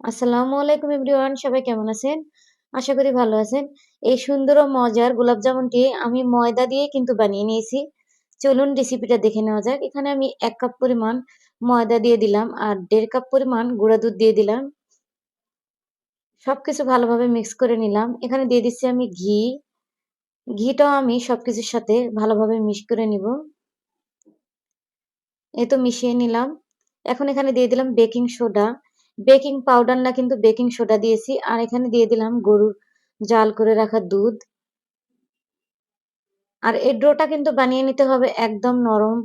আসসালামু আলাইকুম এভরিওয়ান, সবাই কেমন আছেন? আশা করি ভালো আছেন। এই সুন্দর ও মজার গোলাপ জামুনটি আমি ময়দা দিয়ে কিন্তু বানিয়ে নিয়েছি। চলুন রেসিপিটা দেখে নেওয়া যাক। এখানে আমি ১ কাপ পরিমাণ ময়দা দিয়ে দিলাম আর ১.৫ কাপ পরিমাণ গুঁড়া দুধ দিয়ে দিলাম। সবকিছু ভালোভাবে মিক্স করে নিলাম। এখানে দিয়ে দিচ্ছি আমি ঘি। ঘিটাও আমি সবকিছুর সাথে ভালোভাবে মিক্স করে নিব। এই তো মিশিয়ে নিলাম। এখন এখানে দিয়ে দিলাম বেকিং সোডা। বেকিং পাউডার না, কিন্তু বেকিং সোডা দিয়েছি। আর এখানে দিয়ে দিলাম গরুর জাল করে রাখা দুধ। আর এই ডোটা কিন্তু বানিয়ে নিতে হবে একদম নরম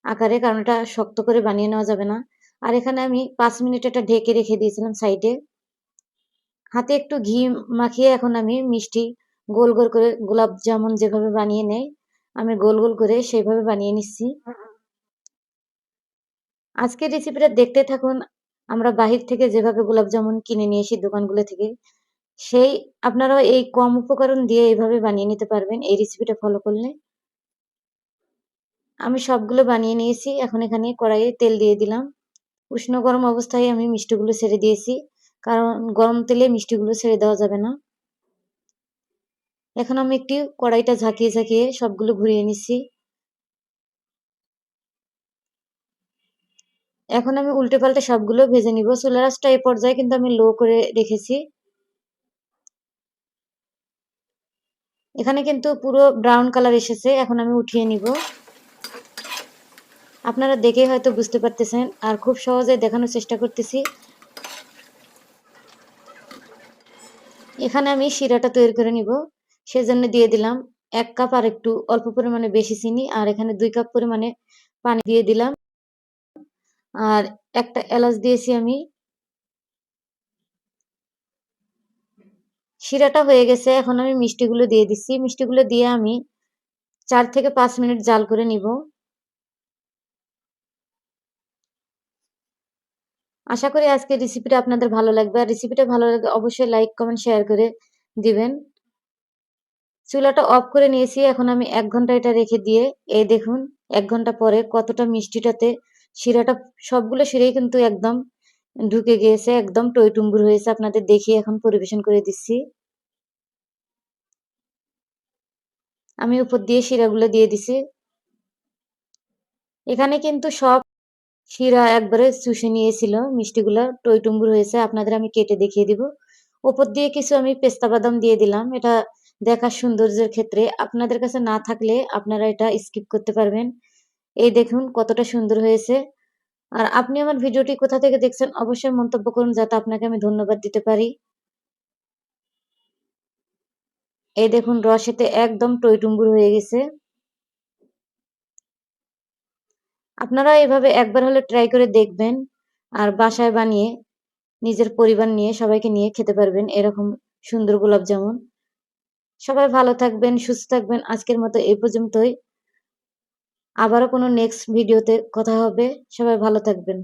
আকারে, কারণ এটা শক্ত করে বানিয়ে নেওয়া যাবে না। আর এখানে আমি ৫ মিনিট এটা ঢেকে রেখে দিয়েছিলাম সাইডে। হাতে একটু ঘি মাখিয়ে এখন আমি মিষ্টি গোল গোল করে গোলাপ জামুন যেভাবে বানিয়ে নেয়, আমি গোল গোল করে সেইভাবে বানিয়ে নিচ্ছি। আজকের রেসিপিটা দেখতে থাকুন। আমরা বাহির থেকে যেভাবে গোলাপ জামুন কিনে নিয়ে আসি দোকানগুলো থেকে, সেই আপনারাও এই কম উপকরণ দিয়ে এইভাবে বানিয়ে নিতে পারবেন এই রেসিপিটা ফলো করলে। আমি সবগুলো বানিয়ে নিয়েছি। এখন এখানে কড়াইয়ে তেল দিয়ে দিলাম। উষ্ণ গরম অবস্থায় আমি মিষ্টিগুলো ছেড়ে দিয়েছি, কারণ গরম তেলে মিষ্টিগুলো ছেড়ে দেওয়া যাবে না। এখন আমি একটি কড়াইটা ঝাঁকিয়ে ঝাঁকিয়ে সবগুলো ঘুরিয়ে নিচ্ছি। এখন আমি উল্টে পাল্টে সবগুলো ভেজে নিব। চুলার আঁচটা এই পর্যায়ে কিন্তু আমি লো করে রেখেছি। এখানে কিন্তু পুরো ব্রাউন কালার এসেছে। এখন আমি উঠিয়ে নিব। আপনারা দেখে হয়তো বুঝতে পারতেছেন, আর খুব সহজে দেখানোর চেষ্টা করতেছি। এখানে আমি শিরাটা তৈরি করে নিব। সেজন্য দিয়ে দিলাম ১ কাপ আর একটু অল্প পরিমাণে বেশি চিনি, আর এখানে ২ কাপ পরিমাণে পানি দিয়ে দিলাম। আর একটা এলাচ দিয়েছি আমি। শিরাটা হয়ে গেছে। এখন আমি মিষ্টিগুলো দিয়ে দিচ্ছি। মিষ্টিগুলো দিয়ে আমি ৪ থেকে ৫ মিনিট জাল করে নিব। আশা করি আজকের রেসিপিটা আপনাদের ভালো লাগবে। আর রেসিপিটা ভালো লাগলে অবশ্যই লাইক, কমেন্ট, শেয়ার করে দিবেন। চুলাটা অফ করে নিয়েছি। এখন আমি ১ ঘন্টা এটা রেখে দিয়ে, এই দেখুন ১ ঘন্টা পরে কতটা মিষ্টিটাতে শিরাটা, সবগুলো শিরাই কিন্তু একদম ঢুকে গিয়েছে, একদম টইটুম্বুর হয়েছে। আপনাদের দেখিয়ে এখন পরিবেশন করে দিচ্ছি। আমি উপর দিয়ে শিরাগুলো দিয়ে দিছি। এখানে কিন্তু সব শিরা একবারে চুষে নিয়েছিল, মিষ্টিগুলা টইটুম্বুর হয়েছে। আপনাদের আমি কেটে দেখিয়ে দিব। উপর দিয়ে কিছু আমি পেস্তা বাদাম দিয়ে দিলাম, এটা দেখার সৌন্দর্যের ক্ষেত্রে। আপনাদের কাছে না থাকলে আপনারা এটা স্কিপ করতে পারবেন। এই দেখুন কতটা সুন্দর হয়েছে। আর আপনি আমার ভিডিওটি কোথা থেকে দেখছেন অবশ্যই মন্তব্য করুন, যাতে আপনাকে আমি ধন্যবাদ দিতে পারি। এই দেখুন রসেতে একদম টইটুম্বুর হয়ে গেছে। আপনারা এভাবে একবার হলে ট্রাই করে দেখবেন, আর বাসায় বানিয়ে নিজের পরিবার নিয়ে সবাইকে নিয়ে খেতে পারবেন এরকম সুন্দর গোলাপ জামুন। সবাই ভালো থাকবেন, সুস্থ থাকবেন। আজকের মতো এই পর্যন্তই। আবারও কোনো নেক্সট ভিডিওতে কথা হবে। সবাই ভালো থাকবেন।